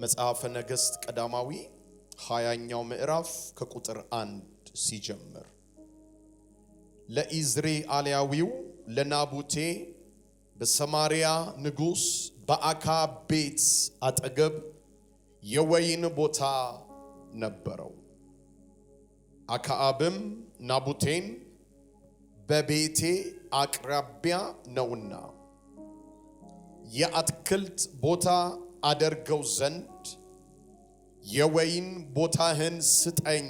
መጽሐፈ ነገሥት ቀዳማዊ 20ኛው ምዕራፍ ከቁጥር 1 ሲጀምር ለኢዝራኤላዊው ለናቡቴ በሰማርያ ንጉስ በአካብ ቤት አጠገብ የወይን ቦታ ነበረው። አካብም ናቡቴን በቤቴ አቅራቢያ ነውና የአትክልት ቦታ አደርገው ዘንድ የወይን ቦታህን ስጠኝ፣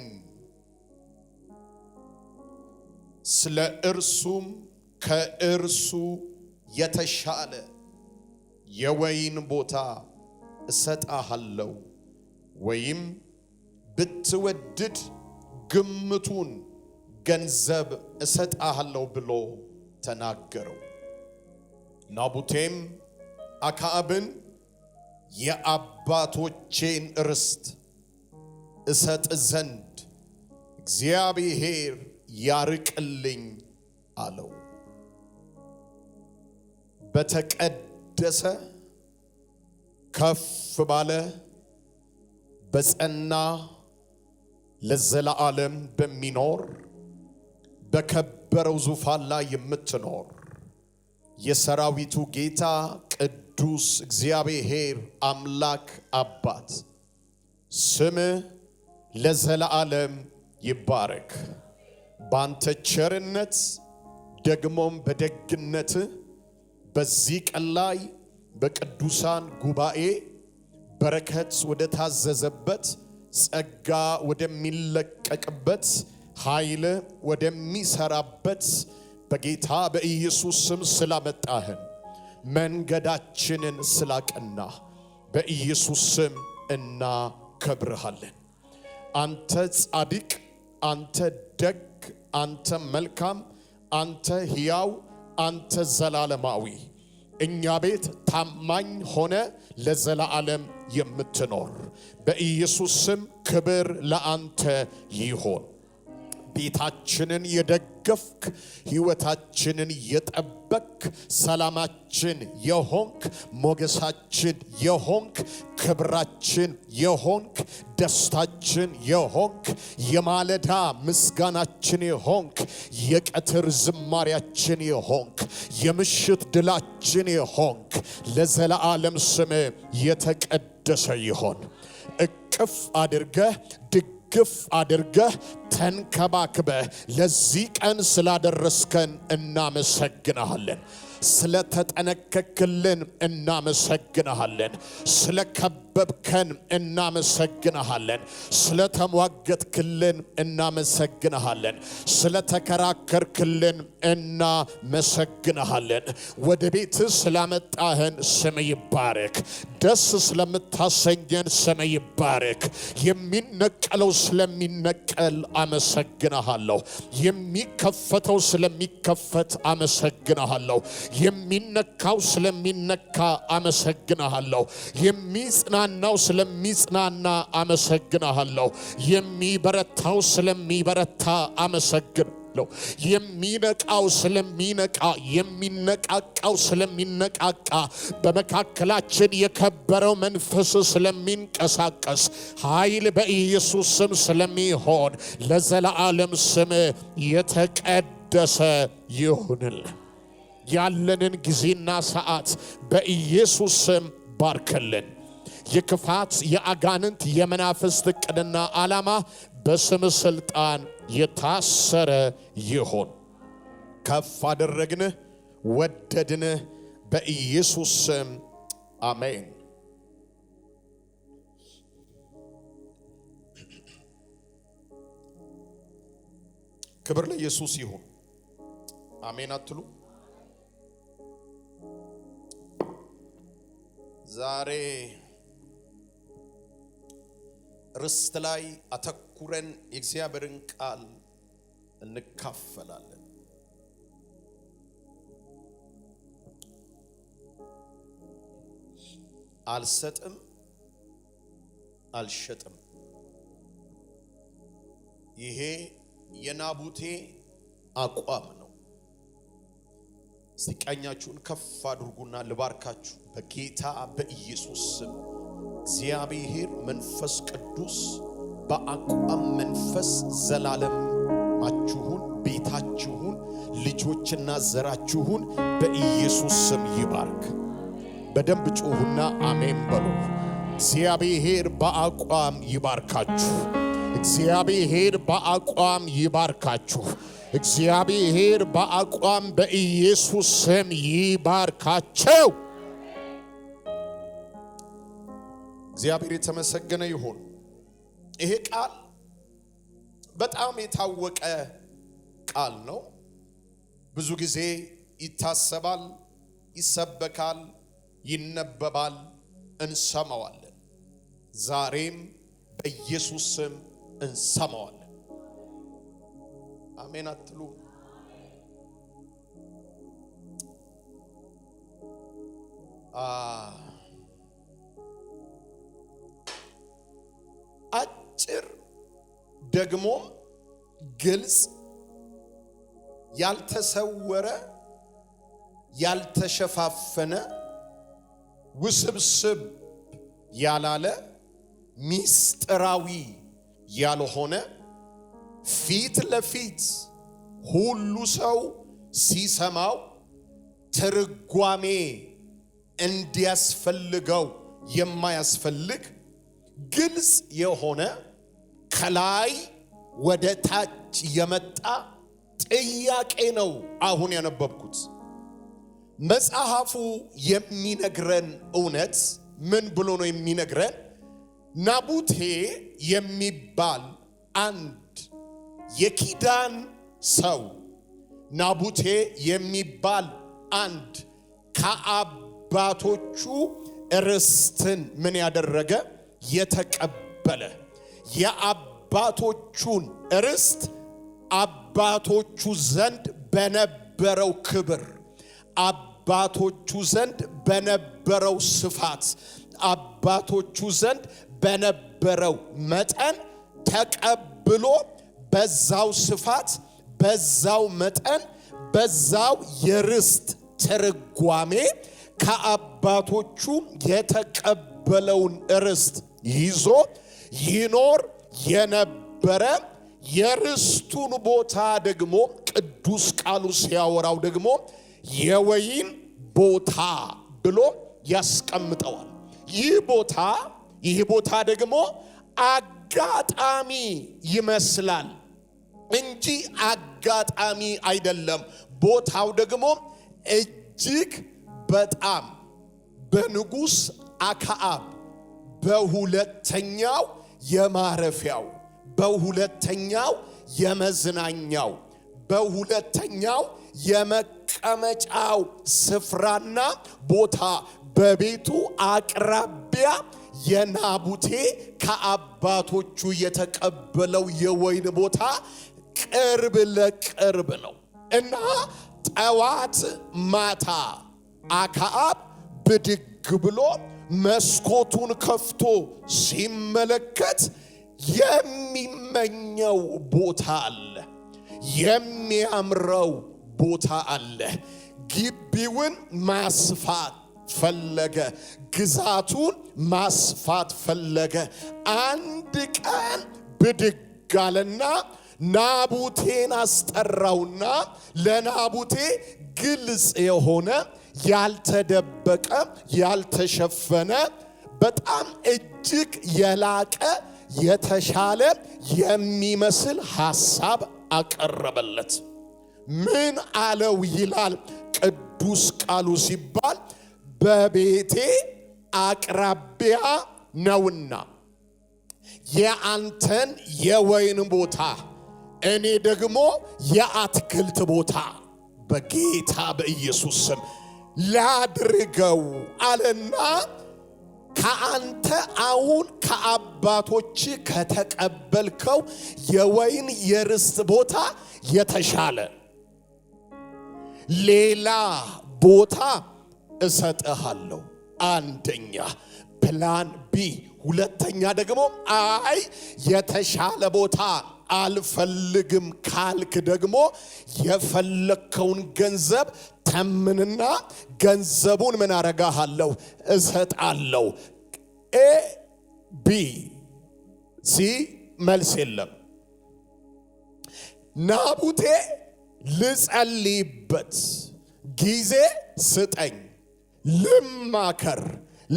ስለ እርሱም ከእርሱ የተሻለ የወይን ቦታ እሰጣለሁ፣ ወይም ብትወድድ ግምቱን ገንዘብ እሰጣለሁ ብሎ ተናገረው። ናቡቴም አካብን የአባቶቼን ርስት እሰጥ ዘንድ እግዚአብሔር ያርቅልኝ አለው። በተቀደሰ ከፍ ባለ በጸና ለዘላለም በሚኖር በከበረው ዙፋን ላይ የምትኖር የሰራዊቱ ጌታ ቅዱስ እግዚአብሔር አምላክ አባት ስም ለዘላለም ይባረክ። ባንተ ቸርነት ደግሞም በደግነት በዚህ ቀን ላይ በቅዱሳን ጉባኤ በረከት ወደ ታዘዘበት፣ ጸጋ ወደሚለቀቅበት፣ ኃይል ወደሚሰራበት በጌታ በኢየሱስ ስም ስላመጣህን መንገዳችንን ስላቀና በኢየሱስ ስም እናከብርሃለን። አንተ ጻድቅ፣ አንተ ደግ፣ አንተ መልካም፣ አንተ ሕያው፣ አንተ ዘላለማዊ እኛ ቤት ታማኝ ሆነ ለዘላለም የምትኖር በኢየሱስ ስም ክብር ለአንተ ይሆን። ቤታችንን የደገፍክ፣ ሕይወታችንን የጠበክ፣ ሰላማችን የሆንክ፣ ሞገሳችን የሆንክ፣ ክብራችን የሆንክ፣ ደስታችን የሆንክ፣ የማለዳ ምስጋናችን የሆንክ፣ የቀትር ዝማሪያችን የሆንክ፣ የምሽት ድላችን የሆንክ ለዘላለም ስም የተቀደሰ ይሆን። እቅፍ አድርገህ ግፍ አድርገህ ተንከባክበህ ለዚህ ቀን ስላደረስከን እናመሰግናለን። ስለተጠነቀቅልን እናመሰግናለን። ስለከበብከን እናመሰግናለን። ስለተሟገትክልን እናመሰግናለን። ስለተከራከርክልን እናመሰግናለን። ወደ ቤት ስላመጣህን ስም ይባረክ። ደስ ስለምታሰኘን ስም ይባረክ። የሚነቀለው ስለሚነቀል አመሰግናለሁ። የሚከፈተው ስለሚከፈት አመሰግናለሁ። የሚነካው ስለሚነካ አመሰግናለሁ። የሚጽናናው ስለሚጽናና አመሰግናለሁ። የሚበረታው ስለሚበረታ አመሰግናለሁ። የሚነቃው ስለሚነቃ፣ የሚነቃቃው ስለሚነቃቃ፣ በመካከላችን የከበረው መንፈስ ስለሚንቀሳቀስ፣ ኃይል በኢየሱስ ስም ስለሚሆን ለዘላለም ስም የተቀደሰ ይሁንል። ያለንን ጊዜና ሰዓት በኢየሱስ ስም ባርከልን። የክፋት የአጋንንት የመናፍስት ዕቅድና ዓላማ በስም ስልጣን የታሰረ ይሁን። ከፍ አደረግንህ፣ ወደድንህ በኢየሱስ ስም አሜን። ክብር ለኢየሱስ ይሁን። አሜን አትሉ? ዛሬ ርስት ላይ አተኩረን የእግዚአብሔርን ቃል እንካፈላለን። አልሰጥም፣ አልሸጥም። ይሄ የናቡቴ አቋም ነው። ሲቀኛችሁን ከፍ አድርጉና ልባርካችሁ በጌታ በኢየሱስ ስም። እግዚአብሔር መንፈስ ቅዱስ በአቋም መንፈስ ዘላለማችሁን ቤታችሁን ልጆችና ዘራችሁን በኢየሱስ ስም ይባርክ። በደንብ ጩሁና አሜን በሉ። እግዚአብሔር በአቋም ይባርካችሁ። እግዚአብሔር በአቋም ይባርካችሁ። እግዚአብሔር በአቋም በኢየሱስ ስም ይባርካችሁ። እግዚአብሔር የተመሰገነ ይሁን። ይሄ ቃል በጣም የታወቀ ቃል ነው። ብዙ ጊዜ ይታሰባል፣ ይሰበካል፣ ይነበባል፣ እንሰማዋለን። ዛሬም በኢየሱስ ስም እንሰማዋለን። አሜን አትሉ? አጭር ደግሞ ግልጽ፣ ያልተሰወረ ያልተሸፋፈነ ውስብስብ ያላለ ሚስጥራዊ ያልሆነ ፊት ለፊት ሁሉ ሰው ሲሰማው ትርጓሜ እንዲያስፈልገው የማያስፈልግ ግልጽ የሆነ ከላይ ወደ ታች የመጣ ጥያቄ ነው። አሁን ያነበብኩት መጽሐፉ የሚነግረን እውነት ምን ብሎ ነው የሚነግረን? ናቡቴ የሚባል አንድ የኪዳን ሰው፣ ናቡቴ የሚባል አንድ ከአባቶቹ ርስትን ምን ያደረገ የተቀበለ፣ የአባቶቹን ርስት አባቶቹ ዘንድ በነበረው ክብር፣ አባቶቹ ዘንድ በነበረው ስፋት፣ አባቶቹ ዘንድ በነበረው መጠን ተቀብሎ በዛው ስፋት፣ በዛው መጠን፣ በዛው የርስት ትርጓሜ ከአባቶቹ የተቀበለውን ርስት ይዞ ይኖር የነበረ፣ የርስቱን ቦታ ደግሞ ቅዱስ ቃሉ ሲያወራው ደግሞ የወይን ቦታ ብሎ ያስቀምጠዋል። ይህ ቦታ ደግሞ አጋጣሚ ይመስላል እንጂ አጋጣሚ አይደለም። ቦታው ደግሞ እጅግ በጣም በንጉሥ አክዓብ በሁለተኛው የማረፊያው፣ በሁለተኛው የመዝናኛው፣ በሁለተኛው የመቀመጫው ስፍራና ቦታ በቤቱ አቅራቢያ የናቡቴ ከአባቶቹ የተቀበለው የወይን ቦታ ቅርብ ለቅርብ ነው እና ጠዋት ማታ አክዓብ ብድግ ብሎ መስኮቱን ከፍቶ ሲመለከት የሚመኘው ቦታ አለ፣ የሚያምረው ቦታ አለ። ግቢውን ማስፋት ፈለገ፣ ግዛቱን ማስፋት ፈለገ። አንድ ቀን ብድግ አለና ናቡቴን አስጠራውና ለናቡቴ ግልጽ የሆነ ያልተደበቀ ያልተሸፈነ በጣም እጅግ የላቀ የተሻለ የሚመስል ሐሳብ አቀረበለት። ምን አለው ይላል ቅዱስ ቃሉ ሲባል በቤቴ አቅራቢያ ነውና የአንተን የወይን ቦታ እኔ ደግሞ የአትክልት ቦታ በጌታ በኢየሱስ ስም ላድርገው አለና ከአንተ አሁን ከአባቶች ከተቀበልከው የወይን የርስት ቦታ የተሻለ ሌላ ቦታ እሰጥሃለሁ። አንደኛ ፕላን ቢ። ሁለተኛ ደግሞ አይ የተሻለ ቦታ አልፈልግም ካልክ ደግሞ የፈለከውን ገንዘብ ተምንና ገንዘቡን ምን አረጋለሁ እሰጣለሁ። ሲ መልስ የለም። ናቡቴ ልጸልይበት ጊዜ ስጠኝ፣ ልማከር፣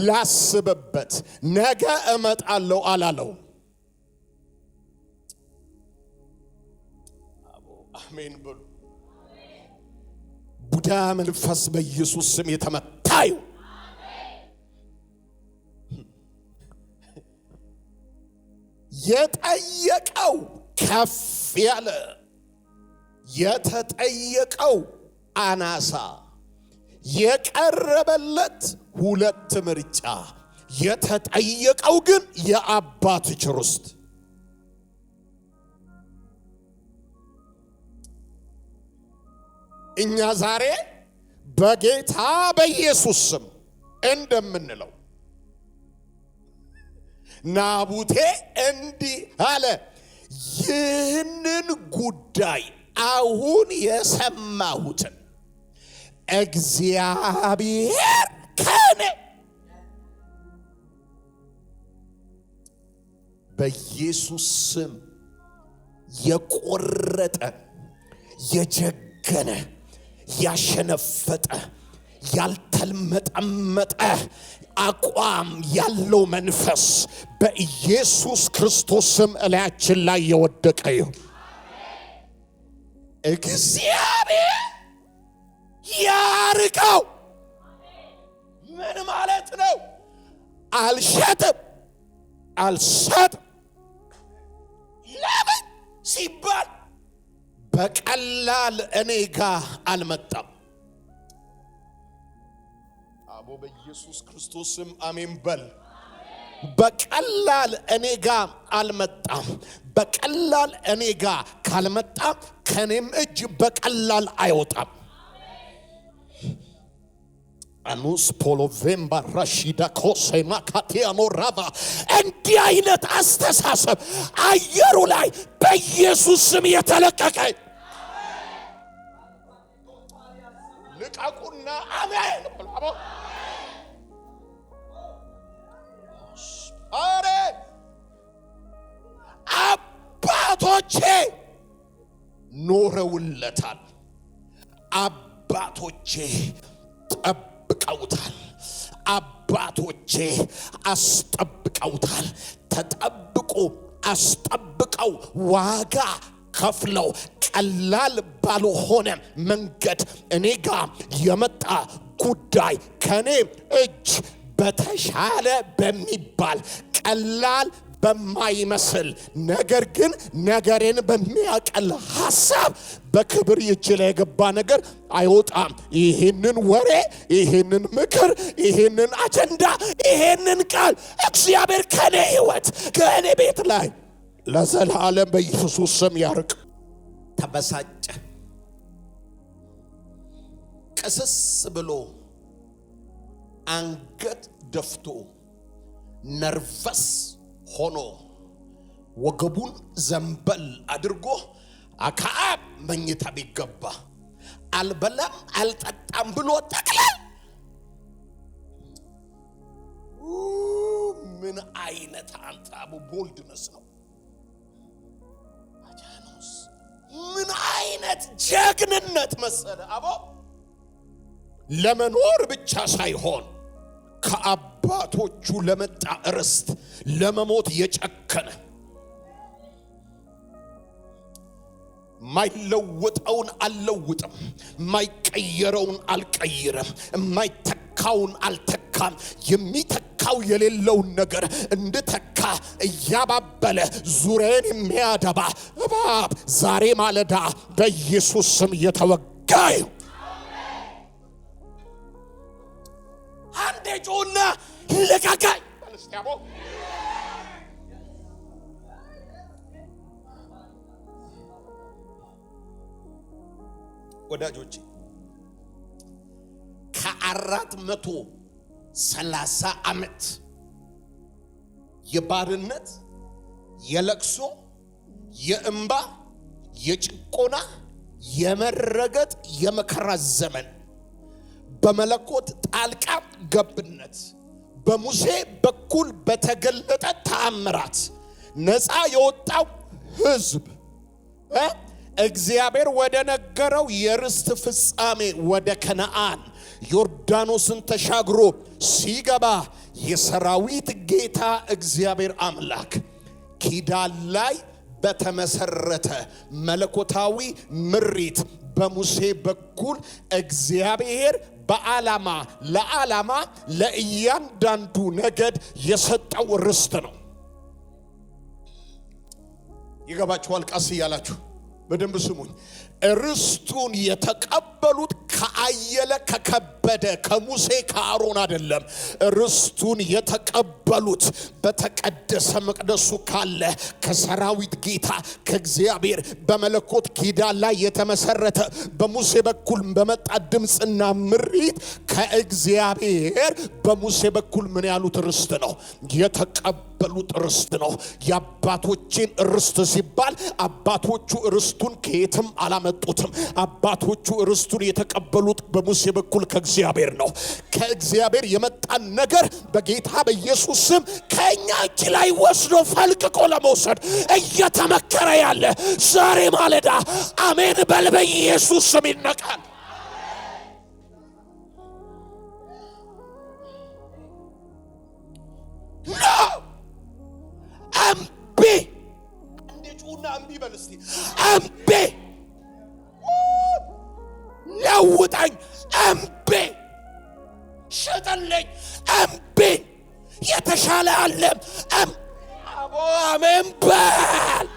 ላስብበት፣ ነገ እመጣለሁ አላለው። አሜን በሉ። ቡዳ መንፈስ በኢየሱስ ስም የተመታዩ። የጠየቀው ከፍ ያለ፣ የተጠየቀው አናሳ፣ የቀረበለት ሁለት ምርጫ፣ የተጠየቀው ግን የአባት ርስት። እኛ ዛሬ በጌታ በኢየሱስ ስም እንደምንለው ናቡቴ እንዲህ አለ፣ ይህንን ጉዳይ አሁን የሰማሁትን እግዚአብሔር ከኔ በኢየሱስ ስም የቆረጠ የጀገነ ያሸነፈጠ ያልተልመጠመጠ አቋም ያለው መንፈስ በኢየሱስ ክርስቶስ ስም እላያችን ላይ የወደቀ ይሁን። እግዚአብሔር ያርቀው። ምን ማለት ነው? አልሸጥም፣ አልሰጥም። ለምን ሲባል በቀላል እኔ ጋር አልመጣም። አቦ በኢየሱስ ክርስቶስ ስም አሜን በል። በቀላል እኔ ጋር አልመጣም። በቀላል እኔ ጋር ካልመጣ ከኔም እጅ በቀላል አይወጣም። አኑስ ፖሎቬምባ ራሺዳ ኮሴማ ካቲያኖ ራቫ እንዲህ አይነት አስተሳሰብ አየሩ ላይ በኢየሱስ ስም የተለቀቀ ልቀቁና አሜን ብሎ አሬ አባቶቼ ኖረውለታል። አባቶቼ ጠብቀውታል። አባቶቼ አስጠብቀውታል። ተጠብቆ አስጠብቀው ዋጋ ከፍለው ቀላል ባልሆነ መንገድ እኔ ጋር የመጣ ጉዳይ ከኔ እጅ በተሻለ በሚባል ቀላል በማይመስል ነገር ግን ነገሬን በሚያቀል ሐሳብ በክብር እጅ ላይ የገባ ነገር አይወጣም። ይሄንን ወሬ፣ ይሄንን ምክር፣ ይሄንን አጀንዳ፣ ይሄንን ቃል እግዚአብሔር ከኔ ሕይወት ከኔ ቤት ላይ ለዘላለም በኢየሱስ ስም ያርቅ። ተበሳጨ። ቅስስ ብሎ አንገት ደፍቶ ነርቨስ ሆኖ ወገቡን ዘንበል አድርጎ አክዓብ መኝታ ቢገባ አልበላም አልጠጣም ብሎ ጠቅላል። ምን አይነት አንታቡ ቦልድነስ ነው! አጃኖስ ምን አይነት ጀግንነት መሰለ! አቦ ለመኖር ብቻ ሳይሆን ከአባቶቹ ለመጣ ርስት ለመሞት የጨከነ ማይለወጠውን አልለውጥም፣ ማይቀየረውን አልቀይርም፣ ማይተካውን አልተካም፣ የሚተካው የሌለውን ነገር እንድተካ እያባበለ ዙሪያን የሚያደባ እባብ ዛሬ ማለዳ በኢየሱስ ስም የተወጋይ። አንዴ ጮና ለካካይ አልስቲያቦ ወዳጆቼ ከ430 ዓመት የባርነት የለቅሶ የእንባ የጭቆና የመረገጥ የመከራ ዘመን በመለኮት ጣልቃ ገብነት በሙሴ በኩል በተገለጠ ተአምራት ነፃ የወጣው ሕዝብ እግዚአብሔር ወደ ነገረው የርስት ፍጻሜ ወደ ከነዓን ዮርዳኖስን ተሻግሮ ሲገባ የሰራዊት ጌታ እግዚአብሔር አምላክ ኪዳን ላይ በተመሰረተ መለኮታዊ ምሪት በሙሴ በኩል እግዚአብሔር ለዓላማ ለእያንዳንዱ ነገድ የሰጠው ርስት ነው። ይገባችኋል? ቃስ እያላችሁ በደንብ ስሙኝ። ርስቱን የተቀበሉት ከአየለ ከከበደ ከሙሴ ከአሮን አይደለም። ርስቱን የተቀበሉት በተቀደሰ መቅደሱ ካለ ከሰራዊት ጌታ ከእግዚአብሔር በመለኮት ኪዳን ላይ የተመሰረተ በሙሴ በኩል በመጣ ድምጽና ምሪት ከእግዚአብሔር በሙሴ በኩል ምን ያሉት ርስት ነው የተቀበሉት ርስት ነው። የአባቶችን ርስት ሲባል አባቶቹ ርስቱን ከየትም አላመጡትም። አባቶቹ ርስቱን የተቀበሉት በሙሴ በኩል ከእግዚአብሔር ነው። ከእግዚአብሔር የመጣን ነገር በጌታ በኢየሱስ ስም ከኛ እጅ ላይ ወስዶ ፈልቅቆ ለመውሰድ እየተመከረ ያለ ዛሬ ማለዳ አሜን በል። በኢየሱስ ስም ይነቃል። እምቢ አንዴጩና እምቢ በል እስቲ እምቢ ለውጠኝ እምቢ ሽጥልኝ እምቢ የተሻለ ዓለም አቦ አሜን በል።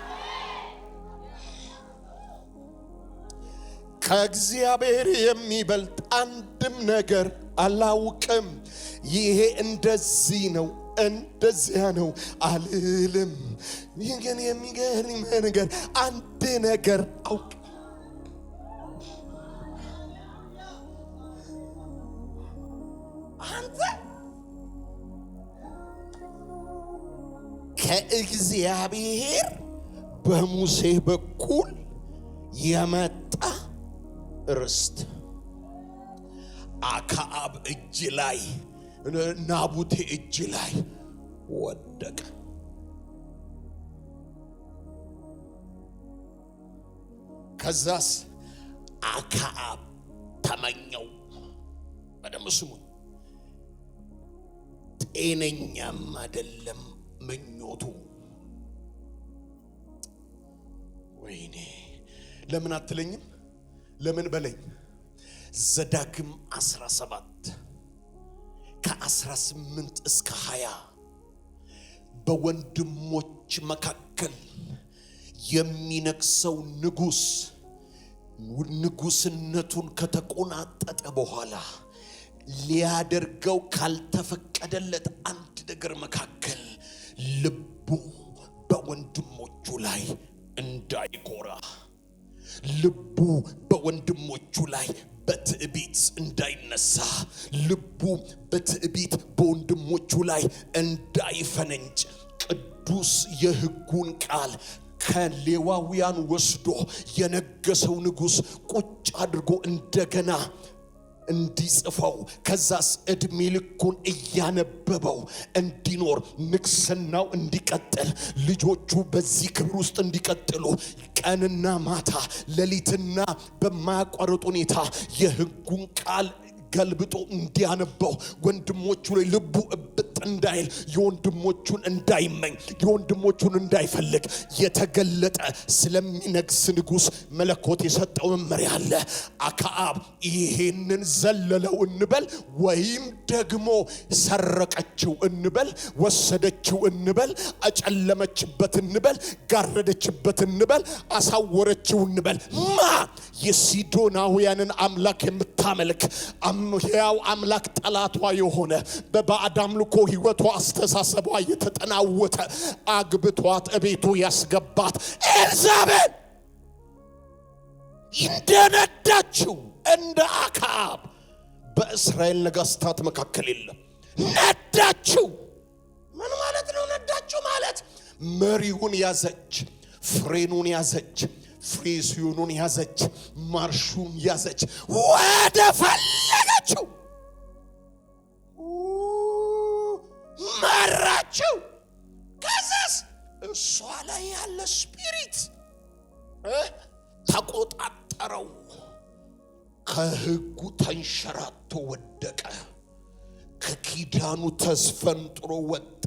ከእግዚአብሔር የሚበልጥ አንድም ነገር አላውቅም። ይሄ እንደዚህ ነው እንደዚያ ነው አልልም። ግን የሚገርም ነገር አንድ ነገር አውቅ አንተ ከእግዚአብሔር በሙሴ በኩል የመጣ ርስት አክዓብ እጅ ላይ ናቡቴ እጅ ላይ ወደቀ። ከዛስ አክዓብ ተመኘው። በደም ስሙ። ጤነኛም አይደለም ምኞቱ። ወይኔ ለምን አትለኝም? ለምን በለኝ። ዘዳግም 17 ከ18 እስከ 20 በወንድሞች መካከል የሚነግሰው ንጉስነቱን ከተቆናጠጠ በኋላ ሊያደርገው ካልተፈቀደለት አንድ ነገር መካከል ልቡ በወንድሞቹ ላይ እንዳይኮራ፣ ልቡ በወንድሞቹ ላይ በትዕቢት እንዳይነሳ፣ ልቡ በትዕቢት በወንድሞቹ ላይ እንዳይፈነጭ ቅዱስ የሕጉን ቃል ከሌዋውያን ወስዶ የነገሰው ንጉስ ቁጭ አድርጎ እንደገና እንዲጽፈው ከዛስ እድሜ ልኩን እያነበበው እንዲኖር ንግስናው እንዲቀጥል ልጆቹ በዚህ ክብር ውስጥ እንዲቀጥሉ ቀንና ማታ ሌሊትና በማያቋርጥ ሁኔታ የሕጉን ቃል ገልብጦ እንዲያነበው ወንድሞቹ ላይ ልቡ እብጥ እንዳይል የወንድሞቹን እንዳይመኝ የወንድሞቹን እንዳይፈልግ የተገለጠ ስለሚነግስ ንጉስ መለኮት የሰጠው መመሪያ አለ። አክዓብ ይሄንን ዘለለው እንበል ወይም ደግሞ ሰረቀችው እንበል፣ ወሰደችው እንበል፣ አጨለመችበት እንበል፣ ጋረደችበት እንበል፣ አሳወረችው እንበል የሲዶናውያንን አምላክ የምታመልክ ሕያው አምላክ ጠላቷ የሆነ በባዕድ አምልኮ ሕይወቷ አስተሳሰቧ የተጠናወተ አግብቷት እቤቱ ያስገባት ኤልዛቤል እንደነዳችው እንደ አክዓብ በእስራኤል ነገሥታት መካከል የለም። ነዳችው። ምን ማለት ነው? ነዳችው ማለት መሪውን ያዘች፣ ፍሬኑን ያዘች፣ ፍሬሲዮኑን ያዘች፣ ማርሹን ያዘች፣ ወደ ፈለገችው እሷ ላይ ያለ ስፒሪት ተቆጣጠረው። ከሕጉ ተንሸራቶ ወደቀ። ከኪዳኑ ተስፈንጥሮ ወጣ።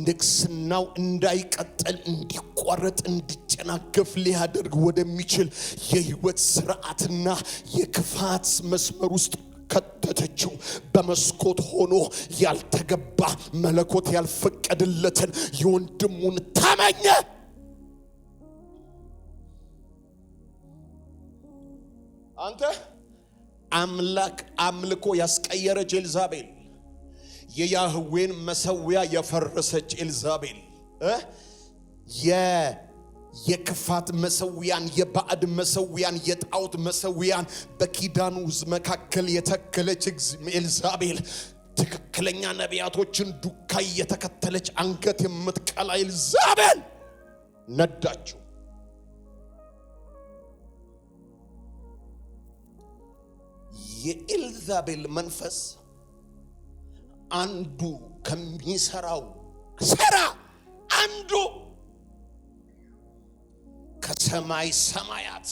ንግስናው እንዳይቀጥል እንዲቋረጥ እንዲጨናገፍ ሊያደርግ ወደሚችል የህይወት ስርዓትና የክፋት መስመር ውስጥ ከተተችው። በመስኮት ሆኖ ያልተገባ መለኮት ያልፈቀደለትን የወንድሙን ተመኘ። አንተ አምላክ አምልኮ ያስቀየረች ኤልዛቤል፣ የያህዌን መሰዊያ የፈረሰች ኤልዛቤል፣ የክፋት መሰዊያን የባዕድ መሰዊያን የጣዖት መሰዊያን በኪዳኑ መካከል የተከለች ኤልዛቤል፣ ትክክለኛ ነቢያቶችን ዱካ የተከተለች አንገት የምትቀላ ኤልዛቤል ነዳችው። የኤልዛቤል መንፈስ አንዱ ከሚሰራው ስራ አንዱ ከሰማይ ሰማያት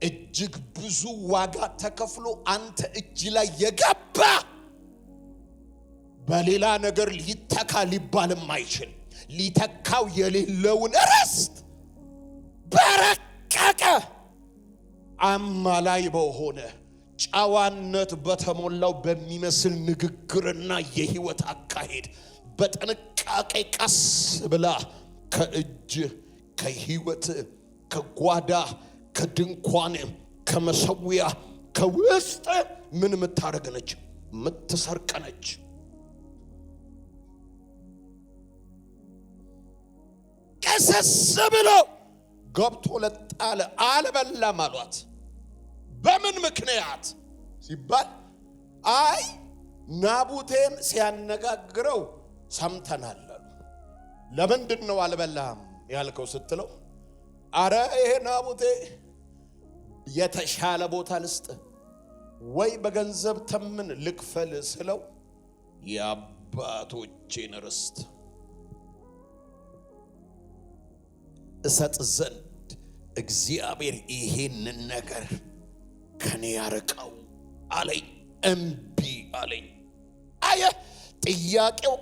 እጅግ ብዙ ዋጋ ተከፍሎ አንተ እጅ ላይ የገባ በሌላ ነገር ሊተካ ሊባልም አይችል ሊተካው የሌለውን ርስት በረቀቀ አማላይ በሆነ ጨዋነት በተሞላው በሚመስል ንግግርና የህይወት አካሄድ በጥንቃቄ ቀስ ብላ ከእጅ ከህይወት ከጓዳ ከድንኳን ከመሰዊያ ከውስጥ ምን ምታረገነች? ምትሰርቀነች። ቀሰስ ብሎ ገብቶ ለጣለ አልበላም አሏት። በምን ምክንያት ሲባል አይ ናቡቴን ሲያነጋግረው ሰምተናል አሉ። ለምንድን ነው አልበላም ያልከው ስትለው አረ ይሄ ናቡቴ የተሻለ ቦታ ልስጥ ወይ በገንዘብ ተምን ልክፈል ስለው የአባቶቼን ርስት እሰጥ ዘንድ እግዚአብሔር ይሄንን ነገር ከኔ ያርቀው አለኝ። እምቢ አለኝ። አየ ጥያቄው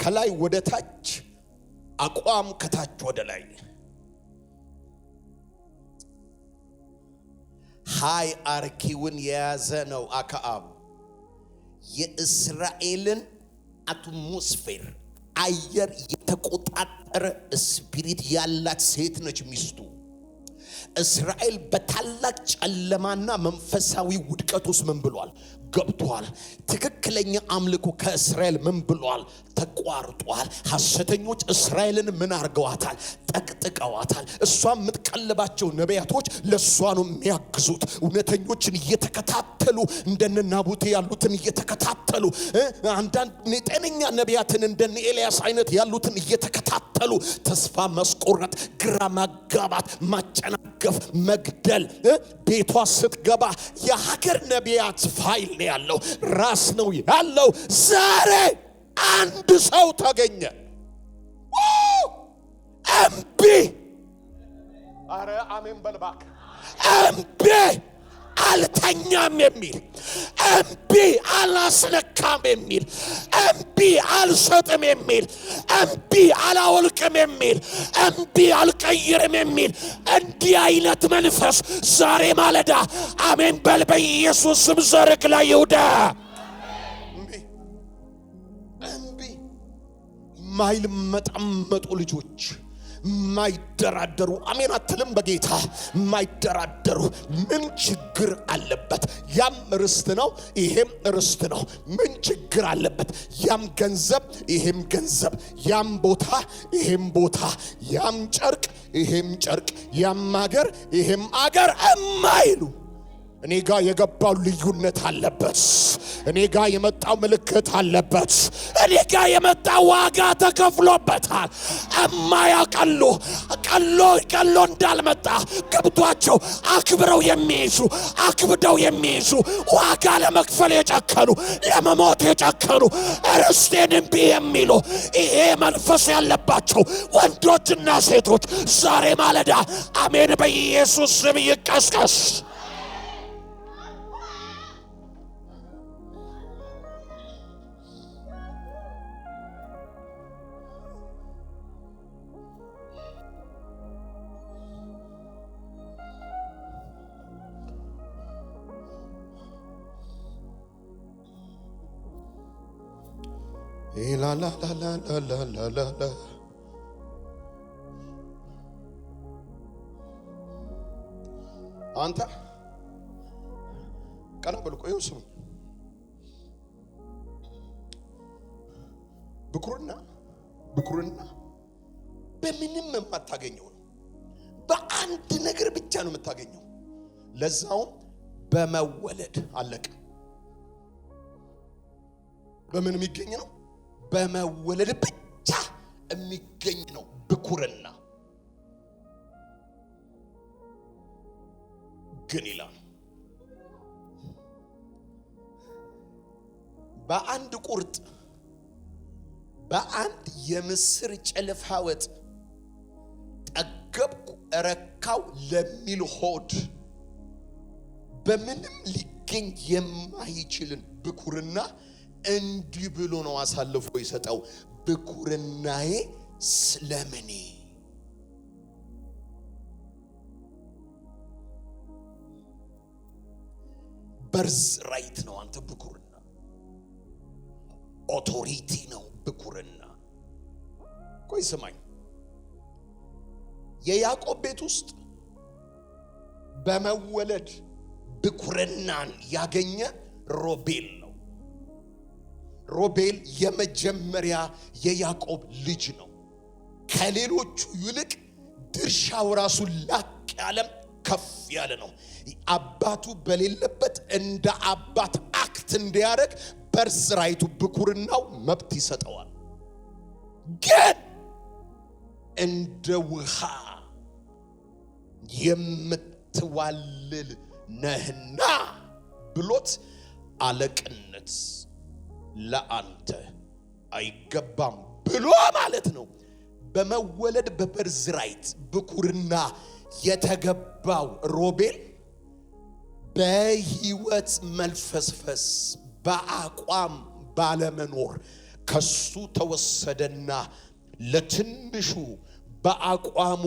ከላይ ወደ ታች፣ አቋም ከታች ወደ ላይ። ሃይ አርኪውን የያዘ ነው አክዓብ። የእስራኤልን አትሞስፌር አየር የተቆጣጠረ ስፒሪት ያላት ሴት ነች ሚስቱ። እስራኤል በታላቅ ጨለማና መንፈሳዊ ውድቀት ውስጥ ምን ብሏል? ገብቷል። ትክክለኛ አምልኮ ከእስራኤል ምን ብሏል? ተቋርጧል። ሐሰተኞች እስራኤልን ምን አርገዋታል? ጠቅጥቀዋታል። እሷም የምትቀልባቸው ነቢያቶች ለሷ ነው የሚያግዙት። እውነተኞችን እየተከታተሉ እንደነ ናቡቴ ያሉትን እየተከታተሉ አንዳንድ ጤነኛ ነቢያትን እንደነ ኤልያስ አይነት ያሉትን እየተከታተሉ ተስፋ ማስቆረጥ፣ ግራ ማጋባት፣ ማጨናገፍ፣ መግደል። ቤቷ ስትገባ የሀገር ነቢያት ፋይል ነው ያለው፣ ራስ ነው ያለው። ዛሬ አንድ ሰው ተገኘ። እምቢ። አረ አሜን በልባክ። እምቢ አልተኛም የሚል፣ እምቢ አላስነካም የሚል፣ እምቢ አልሰጥም የሚል፣ እምቢ አላወልቅም የሚል፣ እምቢ አልቀይርም የሚል እንዲህ አይነት መንፈስ ዛሬ ማለዳ አሜን በል በኢየሱስ ስም ዘርግ ላይ ይውዳ። እምቢ ማይል መጣመጡ ልጆች ማይደራደሩ አሜን አትልም? በጌታ ማይደራደሩ ምን ችግር አለበት? ያም ርስት ነው፣ ይሄም ርስት ነው። ምን ችግር አለበት? ያም ገንዘብ፣ ይሄም ገንዘብ፣ ያም ቦታ፣ ይሄም ቦታ፣ ያም ጨርቅ፣ ይሄም ጨርቅ፣ ያም አገር፣ ይሄም አገር እማይሉ እኔ ጋር የገባው ልዩነት አለበት። እኔ ጋር የመጣው ምልክት አለበት። እኔ ጋር የመጣው ዋጋ ተከፍሎበታል። እማያቀሉ ቀሎ እንዳልመጣ ገብቷቸው አክብረው የሚይዙ አክብደው የሚይዙ ዋጋ ለመክፈል የጨከኑ ለመሞት የጨከኑ ርስቴን እምቢ የሚሉ ይሄ መንፈስ ያለባቸው ወንዶችና ሴቶች ዛሬ ማለዳ አሜን በኢየሱስ ስም ይቀስቀስ። ላ አንተ ቀና በል ቆይ ስሙ። ብኩርና በምንም የማታገኘው ነው። በአንድ ነገር ብቻ ነው የምታገኘው፣ ለዛውም በመወለድ አለቀ። በምን የሚገኝ ነው? በመወለድ ብቻ የሚገኝ ነው ብኩርና። ግን ይላል በአንድ ቁርጥ በአንድ የምስር ጭልፋ ወጥ ጠገብኩ ረካው ለሚል ሆድ በምንም ሊገኝ የማይችልን ብኩርና እንዲህ ብሎ ነው አሳልፎ ይሰጠው። ብኩርናዬ ስለምኔ በርዝ ራይት ነው። አንተ ብኩርና ኦቶሪቲ ነው ብኩርና። ቆይ ስማኝ፣ የያዕቆብ ቤት ውስጥ በመወለድ ብኩርናን ያገኘ ሮቤል ነው። ሮቤል የመጀመሪያ የያዕቆብ ልጅ ነው። ከሌሎቹ ይልቅ ድርሻው ራሱ ላቅ ያለም ከፍ ያለ ነው። አባቱ በሌለበት እንደ አባት አክት እንዲያደርግ በርዝራይቱ ብኩርናው መብት ይሰጠዋል። ግን እንደ ውሃ የምትዋልል ነህና ብሎት አለቅነት ለአንተ አይገባም ብሎ ማለት ነው። በመወለድ በበርዝራይት ብኩርና የተገባው ሮቤል በሕይወት መልፈስፈስ በአቋም ባለመኖር ከሱ ተወሰደና ለትንሹ በአቋሙ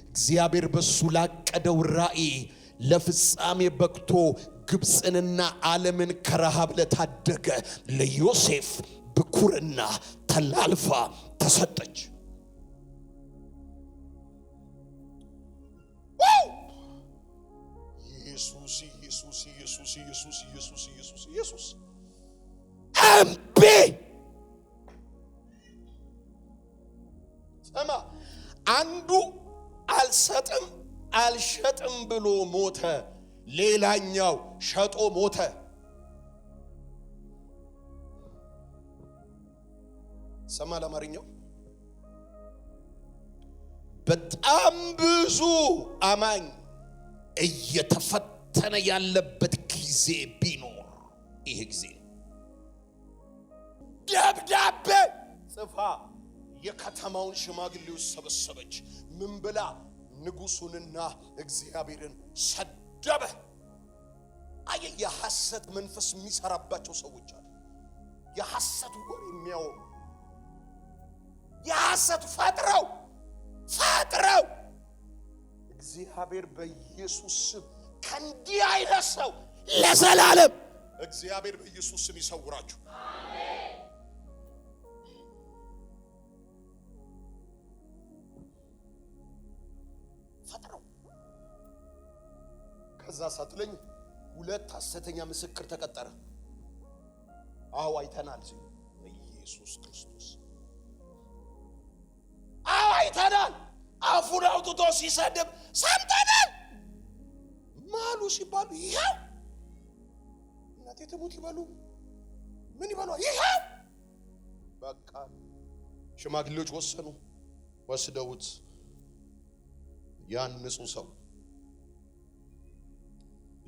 እግዚአብሔር በሱ ላቀደው ራእይ ለፍጻሜ በቅቶ ግብፅንና ዓለምን ከረሃብ ለታደገ ለዮሴፍ ብኩርና ተላልፋ ተሰጠች። ኢየሱስ እምቢ ሰማ። አንዱ አልሰጥም አልሸጥም ብሎ ሞተ፣ ሌላኛው ሸጦ ሞተ። ሰማ ለማርኛው በጣም ብዙ አማኝ እየተፈተነ ያለበት ጊዜ ቢኖር ይሄ ጊዜ ነው። ደብዳቤ ጽፋ የከተማውን ሽማግሌዎች ሰበሰበች። ምን ብላ? ንጉሱንና እግዚአብሔርን ሰደበ። አየ የሐሰት መንፈስ የሚሰራባቸው ሰዎች አሉ። የሐሰት ወሬ የሚያወሩ የሐሰት ፈጥረው እግዚአብሔር በኢየሱስ ስም ከእንዲህ አይነት ሰው ለዘላለም እግዚአብሔር በኢየሱስ ስም ይሰውራችሁ። አሜን። ፈጥረው ከዛ ሳትለኝ ሁለት ሐሰተኛ ምስክር ተቀጠረ። አዎ አይተናል ሲሉ ኢየሱስ ክርስቶስ አዎ አይተናል። አፉን አውጥቶ ሲሰድብ ሰምተናል ማሉ ሲባሉ ይኸው እናቴ ትሙት ይበሉ ምን ይበሉ ይሄ በቃ ሽማግሌዎች ወሰኑ። ወስደውት ያን ንጹህ ሰው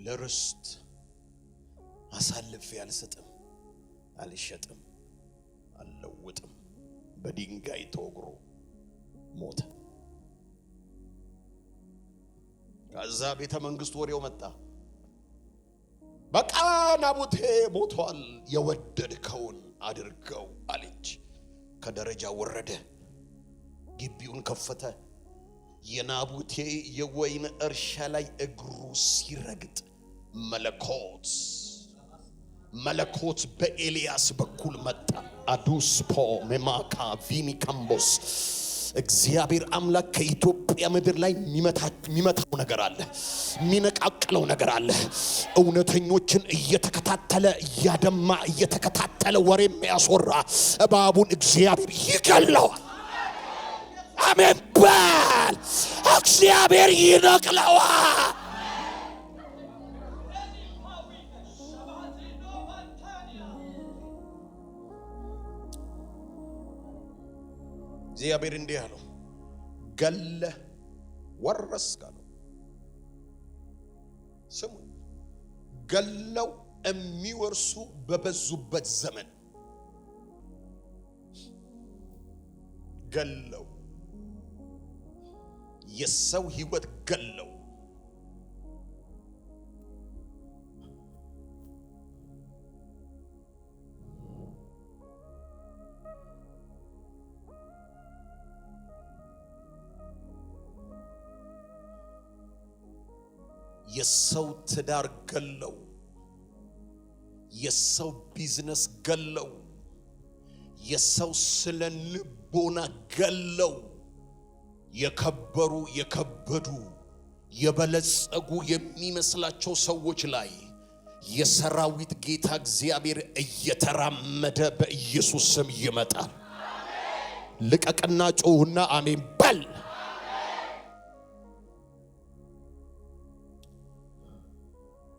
ለርስት አሳልፌ አልሰጥም፣ አልሸጥም፣ አልለውጥም፣ በድንጋይ ተወግሮ ሞተ። ከዛ ቤተ መንግስት ወሬው መጣ። በቃ ናቡቴ ሞቷል፣ የወደድከውን አድርገው አለች። ከደረጃ ወረደ፣ ግቢውን ከፈተ። የናቡቴ የወይን እርሻ ላይ እግሩ ሲረግጥ መለኮት በኤልያስ በኩል መጣ። አዱስፖ ሜማካ ቪኒ ካምቦስ እግዚአብሔር አምላክ ከኢትዮጵያ ምድር ላይ የሚመታው ነገር አለ፣ የሚነቃቅለው ነገር አለ። እውነተኞችን እየተከታተለ እያደማ እየተከታተለ ወሬ የሚያስወራ እባቡን እግዚአብሔር ይገለዋል። አሜን በል። እግዚአብሔር ይነቅለዋል። እግዚአብሔር እንዲህ አለው፣ ገለ ወረስክ አለው። ስሙ፣ ገለው የሚወርሱ በበዙበት ዘመን ገለው የሰው ህይወት ገለው የሰው ትዳር ገለው የሰው ቢዝነስ ገለው የሰው ስለ ልቦና ገለው የከበሩ የከበዱ የበለጸጉ የሚመስላቸው ሰዎች ላይ የሰራዊት ጌታ እግዚአብሔር እየተራመደ በኢየሱስ ስም ይመጣል። ልቀቅና ጮህና አሜን በል።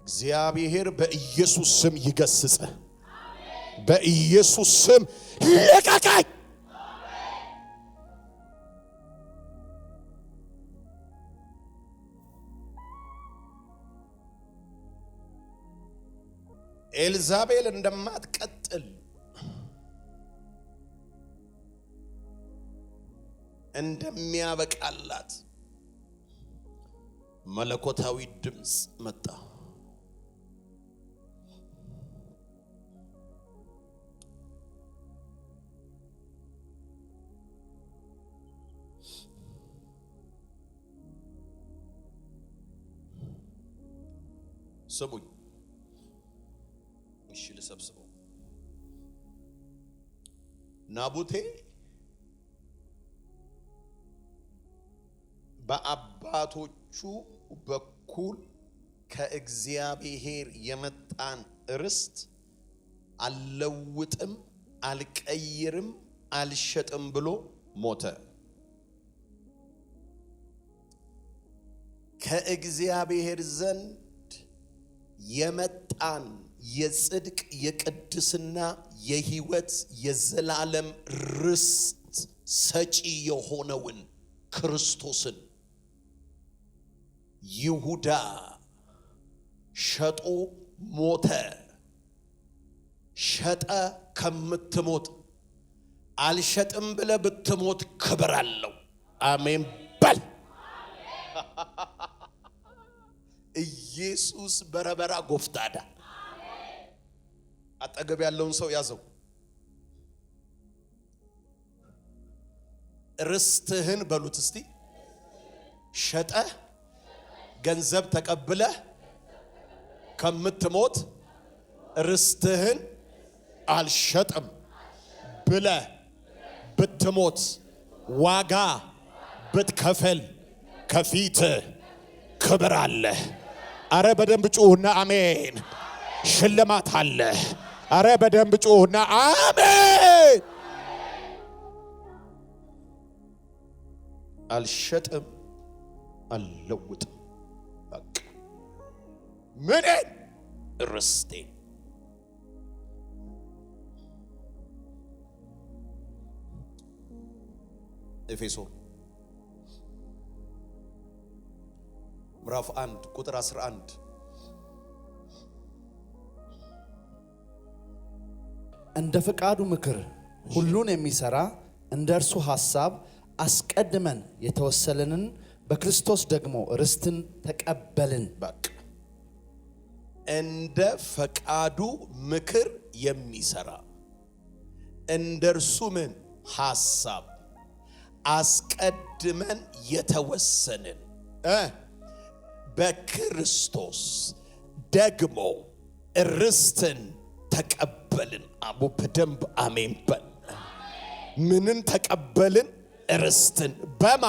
እግዚአብሔር በኢየሱስ ስም ይገስጽ። በኢየሱስ ስም ልቀቀኝ። ኤልዛቤል እንደማትቀጥል እንደሚያበቃላት መለኮታዊ ድምጽ መጣ። ስሙኝ፣ እሺ ልሰብስበው። ናቡቴ በአባቶቹ በኩል ከእግዚአብሔር የመጣን ርስት አልለውጥም፣ አልቀይርም፣ አልሸጥም ብሎ ሞተ። ከእግዚአብሔር ዘንድ የመጣን የጽድቅ የቅድስና የሕይወት የዘላለም ርስት ሰጪ የሆነውን ክርስቶስን ይሁዳ ሸጦ ሞተ። ሸጠ ከምትሞት አልሸጥም ብለ ብትሞት ክብር አለው። አሜን በል። ኢየሱስ በረበራ ጎፍታዳ። አጠገብ ያለውን ሰው ያዘው። ርስትህን በሉት እስቲ። ሸጠ ገንዘብ ተቀብለ ከምትሞት ርስትህን አልሸጥም ብለ ብትሞት ዋጋ ብትከፈል ከፊት ክብር አለ። አረ በደንብ ጩሁና አሜን። ሽልማት አለ። አረ በደንብ ጩሁና አሜን። አልሸጥም፣ አልለውጥም። በቃ ምን ርስቴ ኤፌሶን ምዕራፍ 1 ቁጥር 11 እንደ ፈቃዱ ምክር ሁሉን የሚሰራ እንደ እርሱ ሐሳብ አስቀድመን የተወሰነንን በክርስቶስ ደግሞ ርስትን ተቀበልን። በቃ እንደ ፈቃዱ ምክር የሚሰራ እንደ እርሱ ምን ሐሳብ አስቀድመን የተወሰንን በክርስቶስ ደግሞ ርስትን ተቀበልን። አቡ በደንብ አሜን በል። ምንን ተቀበልን? ርስትን። በማ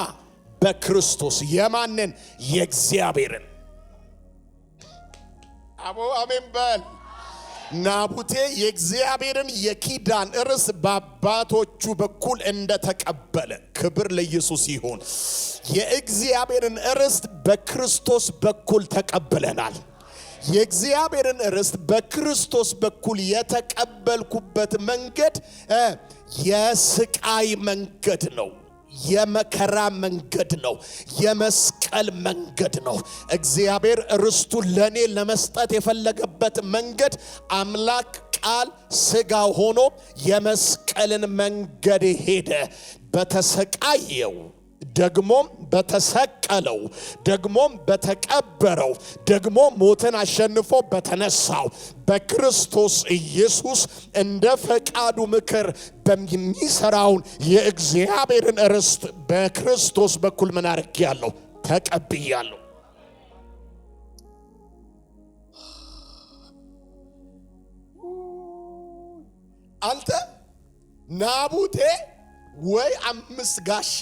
በክርስቶስ። የማንን? የእግዚአብሔርን። አቡ አሜን በል። ናቡቴ የእግዚአብሔርን የኪዳን ርስት በአባቶቹ በኩል እንደተቀበለ ክብር ለኢየሱስ ይሁን። የእግዚአብሔርን ርስት በክርስቶስ በኩል ተቀብለናል። የእግዚአብሔርን ርስት በክርስቶስ በኩል የተቀበልኩበት መንገድ የስቃይ መንገድ ነው። የመከራ መንገድ ነው። የመስቀል መንገድ ነው። እግዚአብሔር ርስቱን ለኔ ለመስጠት የፈለገበት መንገድ አምላክ ቃል ሥጋ ሆኖ የመስቀልን መንገድ ሄደ። በተሰቃየው ደግሞም በተሰቀለው ደግሞም በተቀበረው ደግሞ ሞትን አሸንፎ በተነሳው በክርስቶስ ኢየሱስ እንደ ፈቃዱ ምክር በሚሰራውን የእግዚአብሔርን ርስት በክርስቶስ በኩል ምን አድርጌያለሁ? ተቀብያለሁ። አንተ ናቡቴ ወይ 5 ጋሻ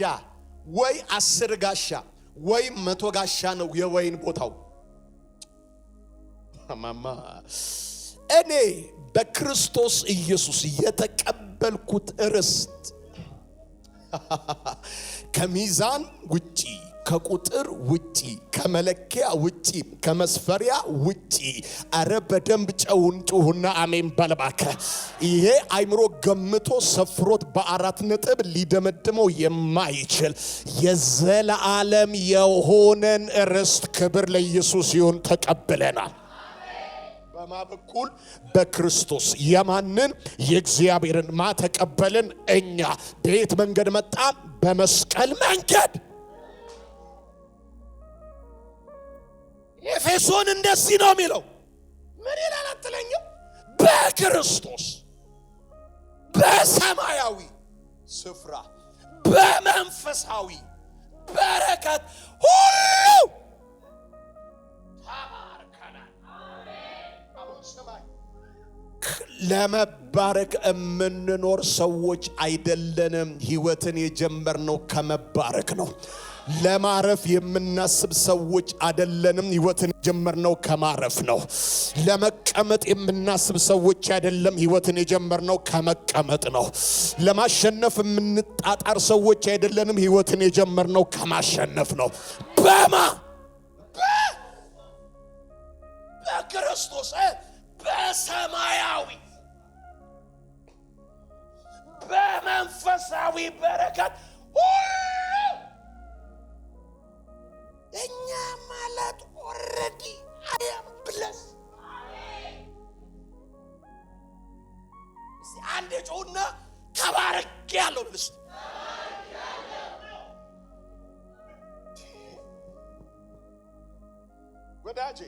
ወይ 10 ጋሻ ወይ 100 ጋሻ ነው የወይን ቦታው። ማማ እኔ በክርስቶስ ኢየሱስ የተቀበልኩት ርስት ከሚዛን ውጪ፣ ከቁጥር ውጪ፣ ከመለኪያ ውጪ፣ ከመስፈሪያ ውጪ። አረ በደንብ ጨውና አሜን ባለባከ። ይሄ አይምሮ ገምቶ ሰፍሮት በ4 ነጥብ ሊደመድመው የማይችል የዘላለም የሆነን ርስት ክብር ለኢየሱስ ይሁን ተቀብለናል። በማ በኩል? በክርስቶስ። የማንን? የእግዚአብሔርን። ማ ተቀበልን? እኛ። በየት መንገድ መጣ? በመስቀል መንገድ። ኤፌሶን እንደዚህ ነው የሚለው። ምን ይላል አትለኝም? በክርስቶስ በሰማያዊ ስፍራ በመንፈሳዊ በረከት ሁሉ ተባርከናል። አሁን ስማኝ፣ ለመባረክ የምንኖር ሰዎች አይደለንም። ሕይወትን የጀመርነው ከመባረክ ነው። ለማረፍ የምናስብ ሰዎች አይደለንም። ሕይወትን የጀመርነው ከማረፍ ነው። ለመቀመጥ የምናስብ ሰዎች አይደለም። ሕይወትን የጀመርነው ከመቀመጥ ነው። ለማሸነፍ የምንጣጣር ሰዎች አይደለንም። ሕይወትን የጀመርነው ከማሸነፍ ነው። በማ በክርስቶስ በሰማያዊ በመንፈሳዊ በረከት እኛ ማለት ኦሬዲ አያም ብለስ አንድ ጮና ተባረክ ያለው ብለስ ወዳጄ፣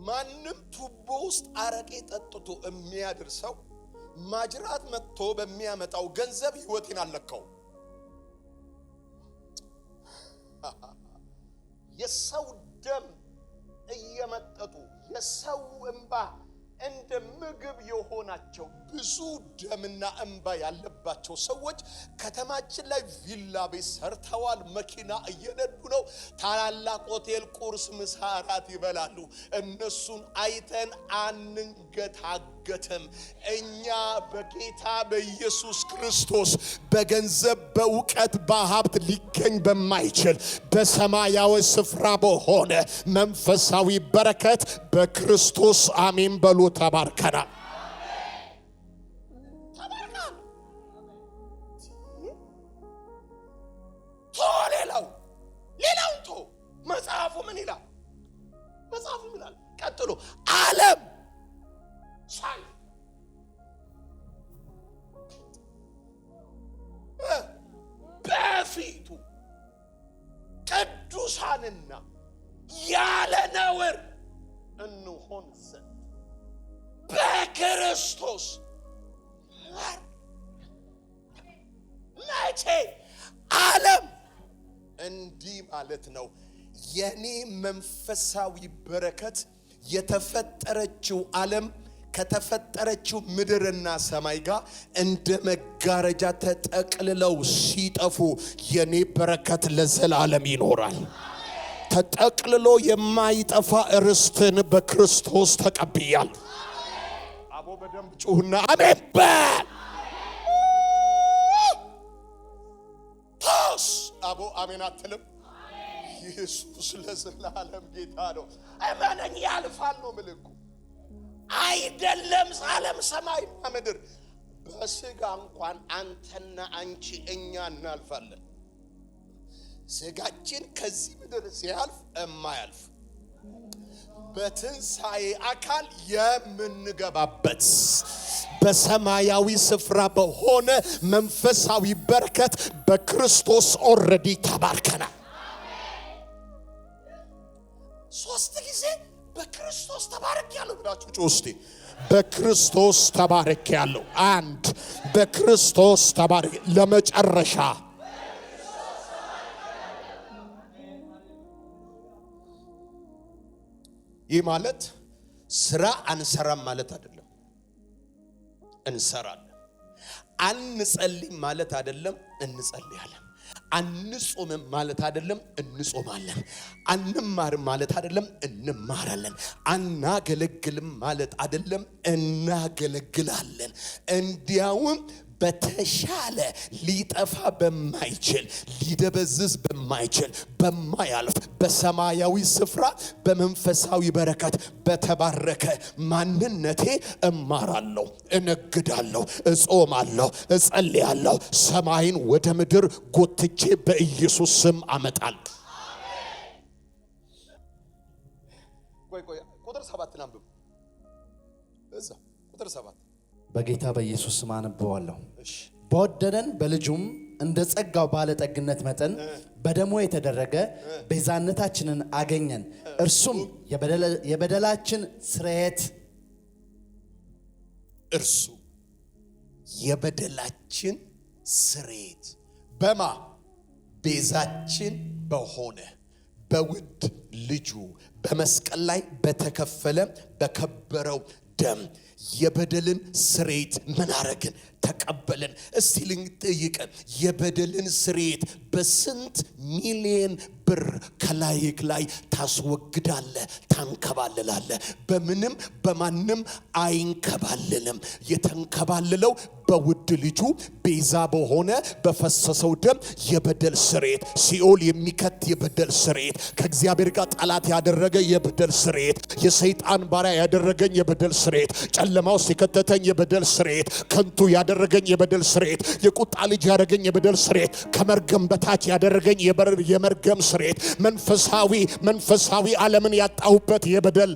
ማንም ቱቦ ውስጥ አረቄ ጠጥቶ የሚያድር ሰው ማጅራት መጥቶ በሚያመጣው ገንዘብ ሕይወቴን አለካው። የሰው ደም እየመጠጡ የሰው እንባ እንደ ምግብ የሆናቸው ብዙ ደምና እንባ ያለባቸው ሰዎች ከተማችን ላይ ቪላ ቤት ሰርተዋል። መኪና እየነዱ ነው። ታላላቅ ሆቴል ቁርስ፣ ምሳ፣ እራት ይበላሉ። እነሱን አይተን አንንገታገትም። እኛ በጌታ በኢየሱስ ክርስቶስ በገንዘብ በእውቀት በሀብት ሊገኝ በማይችል በሰማያዊ ስፍራ በሆነ መንፈሳዊ በረከት በክርስቶስ አሜን በሉ ተባርከናል። በፊቱ ቅዱሳንና ያለ ነውር እንሆን ዘንድ በክርስቶስ መቼ ዓለም እንዲህ ማለት ነው። የኔ መንፈሳዊ በረከት የተፈጠረችው ዓለም ከተፈጠረችው ምድርና ሰማይ ጋር እንደ መጋረጃ ተጠቅልለው ሲጠፉ የኔ በረከት ለዘላለም ይኖራል። ተጠቅልሎ የማይጠፋ ርስትን በክርስቶስ ተቀብያል። አቦ በደንብ ጩሁና አሜን በል። ታስ አቦ አሜን አትልም? ኢየሱስ ለዘላለም ጌታ ነው። እመነኝ ያልፋል ነው ምልኩ። አይደለም ዓለም ሰማይና ምድር በስጋ እንኳን አንተና አንቺ እኛ እናልፋለን። ስጋችን ከዚህ ምድር ሲያልፍ እማያልፍ በትንሣኤ አካል የምንገባበት በሰማያዊ ስፍራ በሆነ መንፈሳዊ በረከት በክርስቶስ ኦልሬዲ ተባርከናል። ሶስት ጊዜ በክርስቶስ ተባርኬያለሁ ብላችሁ ጮስቲ። በክርስቶስ ተባርኬያለሁ። አንድ በክርስቶስ ተባርኬ ለመጨረሻ ይህ ማለት ስራ አንሰራም ማለት አይደለም። እንሰራለን። አንጸልይም ማለት አይደለም። እንጸልያለን። አንጾምም ማለት አይደለም። እንጾማለን። አንማርም ማለት አይደለም። እንማራለን። አናገለግልም ማለት አይደለም። እናገለግላለን። እንዲያውም በተሻለ ሊጠፋ በማይችል ሊደበዝዝ በማይችል በማያልፍ በሰማያዊ ስፍራ በመንፈሳዊ በረከት በተባረከ ማንነቴ እማራለሁ፣ እነግዳለሁ፣ እጾማለሁ፣ እጸልያለሁ። ሰማይን ወደ ምድር ጎትቼ በኢየሱስ ስም አመጣለሁ። ቆይ ቁጥር 7 አንብብ። እዛ ቁጥር 7 በጌታ በኢየሱስ ስም አነበዋለሁ። በወደደን በልጁም እንደ ጸጋው ባለጠግነት መጠን በደሙ የተደረገ ቤዛነታችንን አገኘን። እርሱም የበደላችን ስርየት የበደላችን ስርየት በማ ቤዛችን በሆነ በውድ ልጁ በመስቀል ላይ በተከፈለ በከበረው ደም የበደልን ስርየት ምን አረግን? ተቀበልን። እስቲ ልንጠይቀን፣ የበደልን ስርየት በስንት ሚሊዮን ብር ከላይክ ላይ ታስወግዳለህ፣ ታንከባልላለህ? በምንም በማንም አይንከባልልም። የተንከባልለው በውድ ልጁ ቤዛ በሆነ በፈሰሰው ደም የበደል ስርየት፣ ሲኦል የሚከት የበደል ስርየት፣ ከእግዚአብሔር ጋር ጠላት ያደረገ የበደል ስርየት፣ የሰይጣን ባሪያ ያደረገኝ የበደል ስርየት፣ ጨለማ ውስጥ የከተተኝ የበደል ስርየት፣ ከንቱ ያደረገኝ የበደል ስርየት፣ የቁጣ ልጅ ያደረገኝ የበደል ስርየት፣ ከመርገም በታች ያደረገኝ የመርገም ስርየት፣ መንፈሳዊ ዓለምን ያጣሁበት የበደል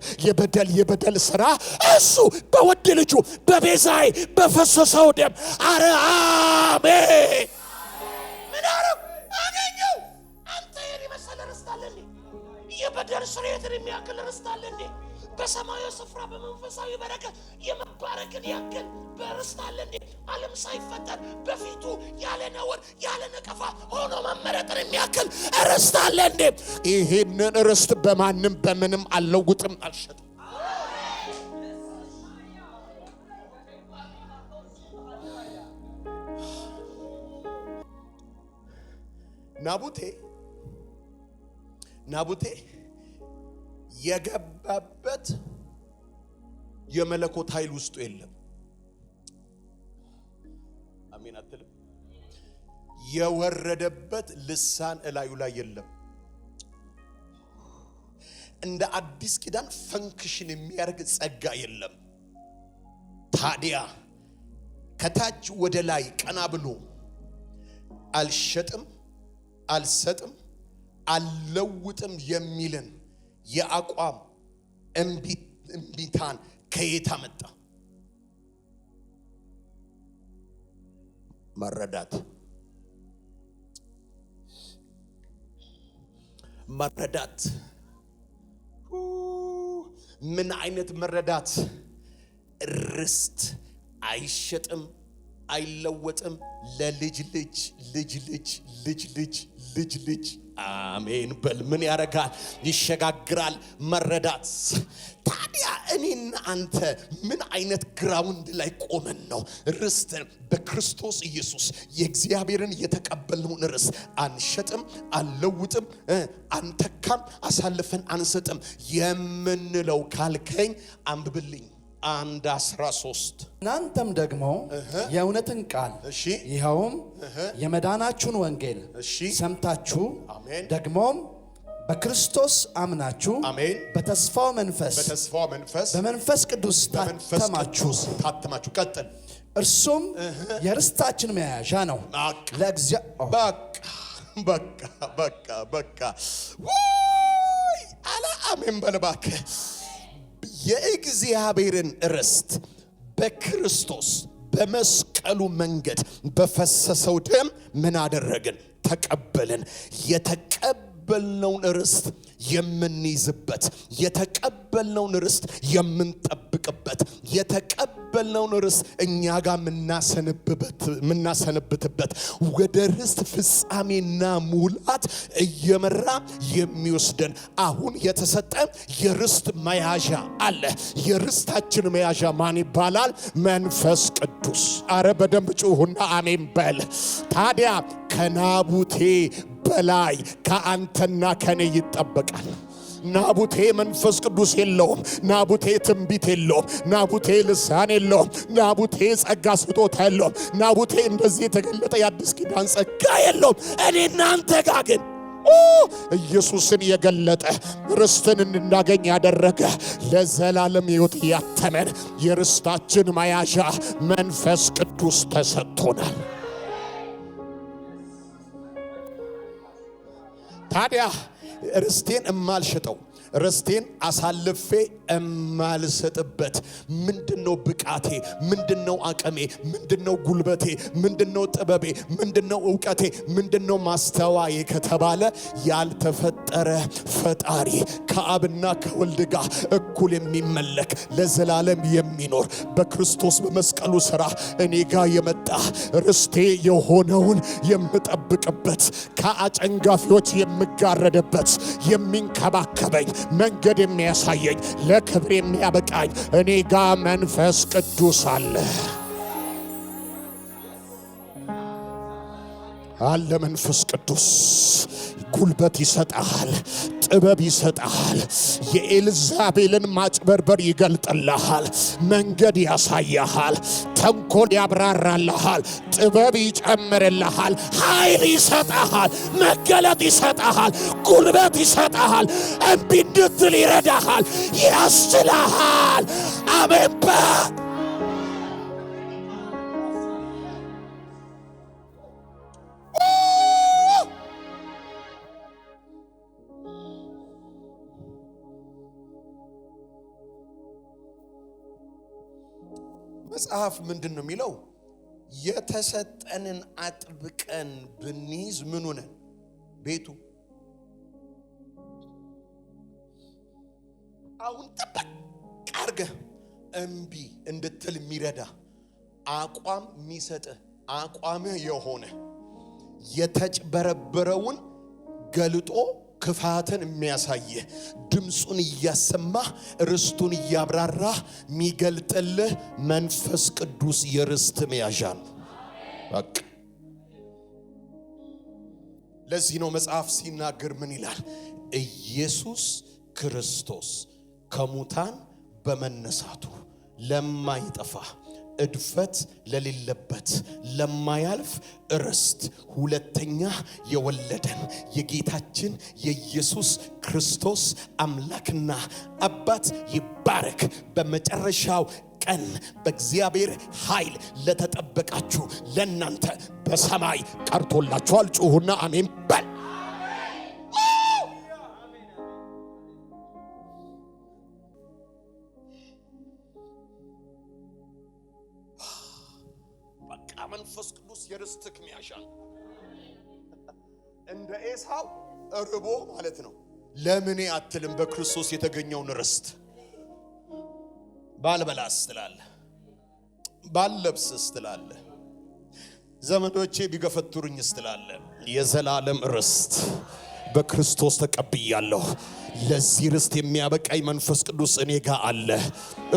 ስራ እሱ በውድ ልጁ በቤዛዬ በፈሰሰው ደም አረ አሜን። ምን አረብ አገኘው? አንተ የመሰለ ርስት አለ እንዴ? የበደል ስርየትን የሚያክል ርስት አለ እንዴ? በሰማያዊ ስፍራ በመንፈሳዊ በረከት የመባረክን ያክል በርስት አለ እንዴ? ዓለም ሳይፈጠር በፊቱ ያለ ነውር ያለ ነቀፋ ሆኖ መመረጥን የሚያክል ርስት አለ እንዴ? ይሄንን ርስት በማንም በምንም አልለውጥም፣ አልሸጥም። ናቡቴ የገባበት የመለኮት ኃይል ውስጡ የለም። አሜን አትልም? የወረደበት ልሳን እላዩ ላይ የለም። እንደ አዲስ ኪዳን ፈንክሽን የሚያደርግ ጸጋ የለም። ታዲያ ከታች ወደ ላይ ቀና ብሎ አልሸጥም፣ አልሰጥም፣ አልለውጥም የሚልን የአቋም እምቢታን ከየት አመጣ? መረዳት። መረዳት። ምን አይነት መረዳት? ርስት አይሸጥም፣ አይለወጥም። ለልጅ ልጅ ልጅ ልጅ ልጅ ልጅ ልጅ ልጅ አሜን በል። ምን ያረጋል? ይሸጋግራል። መረዳት። ታዲያ እኔና አንተ ምን አይነት ግራውንድ ላይ ቆመን ነው ርስትን በክርስቶስ ኢየሱስ የእግዚአብሔርን የተቀበልነውን ርስት አንሸጥም፣ አንለውጥም፣ አንተካም፣ አሳልፈን አንሰጥም የምንለው ካልከኝ አንብብልኝ 1:13 እናንተም ደግሞ የእውነትን ቃል ይኸውም የመዳናችሁን ወንጌል ሰምታችሁ ደግሞም በክርስቶስ አምናችሁ በተስፋው መንፈስ በመንፈስ ቅዱስ ታተማችሁ። ቀጥል። እርሱም የርስታችን መያዣ ነው። በቃ ወይ አላ አሜን በልባክ። የእግዚአብሔርን ርስት በክርስቶስ በመስቀሉ መንገድ በፈሰሰው ደም ምን አደረግን? ተቀበልን። የተቀበልነውን ርስት የምንይዝበት፣ የተቀበልነውን ርስት የምንጠብቅበት፣ የተቀበልነውን ርስት እኛ ጋር የምናሰነብትበት ወደ ርስት ፍጻሜና ሙላት እየመራ የሚወስደን አሁን የተሰጠ የርስት መያዣ አለ። የርስታችን መያዣ ማን ይባላል? መንፈስ ቅዱስ። አረ በደንብ ጩሁና አሜን በል። ታዲያ ከናቡቴ በላይ ከአንተና ከኔ ይጠበቃል። ናቡቴ መንፈስ ቅዱስ የለውም። ናቡቴ ትንቢት የለውም። ናቡቴ ልሳን የለውም። ናቡቴ ጸጋ ስጦታ የለውም። ናቡቴ እንደዚህ የተገለጠ የአዲስ ኪዳን ጸጋ የለውም። እኔና አንተ ጋር ግን ኢየሱስን የገለጠ ርስትን እንድናገኝ ያደረገ ለዘላለም ሕይወት ያተመን የርስታችን መያዣ መንፈስ ቅዱስ ተሰጥቶናል። ታዲያ ርስቴን እማልሸጠው፣ ርስቴን አሳልፌ እማልሰጥበት ምንድነው ብቃቴ? ምንድነው አቅሜ? ምንድነው ጉልበቴ? ምንድነው ጥበቤ? ምንድነው ዕውቀቴ? ምንድነው ማስተዋዬ ከተባለ ያልተፈጠረ ፈጣሪ ከአብና ከወልድ ጋር እኩል የሚመለክ ለዘላለም የሚኖር በክርስቶስ በመስቀሉ ሥራ እኔ ጋር የመጣ ርስቴ የሆነውን የምጠብቅበት፣ ከአጨንጋፊዎች የምጋረድበት፣ የሚንከባከበኝ፣ መንገድ የሚያሳየኝ፣ ለክብር የሚያበቃኝ እኔ ጋር መንፈስ ቅዱስ አለ። መንፈስ ቅዱስ ጉልበት ይሰጣል፣ ጥበብ ይሰጣል፣ የኤልዛቤልን ማጭበርበር ይገልጥልሃል፣ መንገድ ያሳያሃል፣ ተንኮል ያብራራልሃል፣ ጥበብ ይጨምርልሃል፣ ኃይል ይሰጣል፣ መገለጥ ይሰጣል፣ ጉልበት ይሰጣል፣ እምቢ እንድትል ይረዳሃል፣ ያስችልሃል። አሜን በል። መጽሐፍ ምንድን ነው የሚለው? የተሰጠንን አጥብቀን ብንይዝ ምኑ ነን? ቤቱ። አሁን ጥብቅ አርገህ እምቢ እንድትል የሚረዳ አቋም የሚሰጥህ አቋምህ የሆነ የተጭበረበረውን ገልጦ ክፋትን የሚያሳየህ ድምፁን እያሰማህ ርስቱን እያብራራህ የሚገልጥልህ መንፈስ ቅዱስ የርስት መያዣ ነው። በቃ ለዚህ ነው መጽሐፍ ሲናገር ምን ይላል? ኢየሱስ ክርስቶስ ከሙታን በመነሳቱ ለማይጠፋ እድፈት ለሌለበት ለማያልፍ ርስት ሁለተኛ የወለደን የጌታችን የኢየሱስ ክርስቶስ አምላክና አባት ይባረክ። በመጨረሻው ቀን በእግዚአብሔር ኃይል ለተጠበቃችሁ ለእናንተ በሰማይ ቀርቶላችኋል። ጩሁና አሜን በል። መንፈስ ቅዱስ የርስትክ መያዣ እንደ ኤሳው እርቦ ማለት ነው። ለምኔ አትልም በክርስቶስ የተገኘውን ርስት ባልበላስ ትላለህ፣ ባልለብስስ ትላለህ፣ ዘመዶቼ ቢገፈቱሩኝስ ትላለህ። የዘላለም ርስት በክርስቶስ ተቀብያለሁ። ለዚህ ርስት የሚያበቃኝ መንፈስ ቅዱስ እኔ ጋር አለ።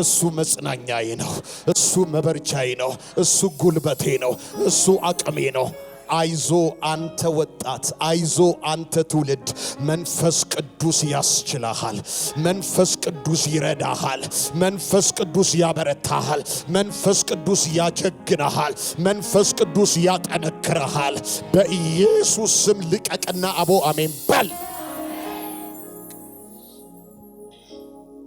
እሱ መጽናኛዬ ነው፣ እሱ መበርቻዬ ነው፣ እሱ ጉልበቴ ነው፣ እሱ አቅሜ ነው። አይዞ አንተ ወጣት፣ አይዞ አንተ ትውልድ፣ መንፈስ ቅዱስ ያስችልሃል፣ መንፈስ ቅዱስ ይረዳሃል፣ መንፈስ ቅዱስ ያበረታሃል፣ መንፈስ ቅዱስ ያጀግንሃል፣ መንፈስ ቅዱስ ያጠነክርሃል። በኢየሱስ ስም ልቀቅና አቦ አሜን በል።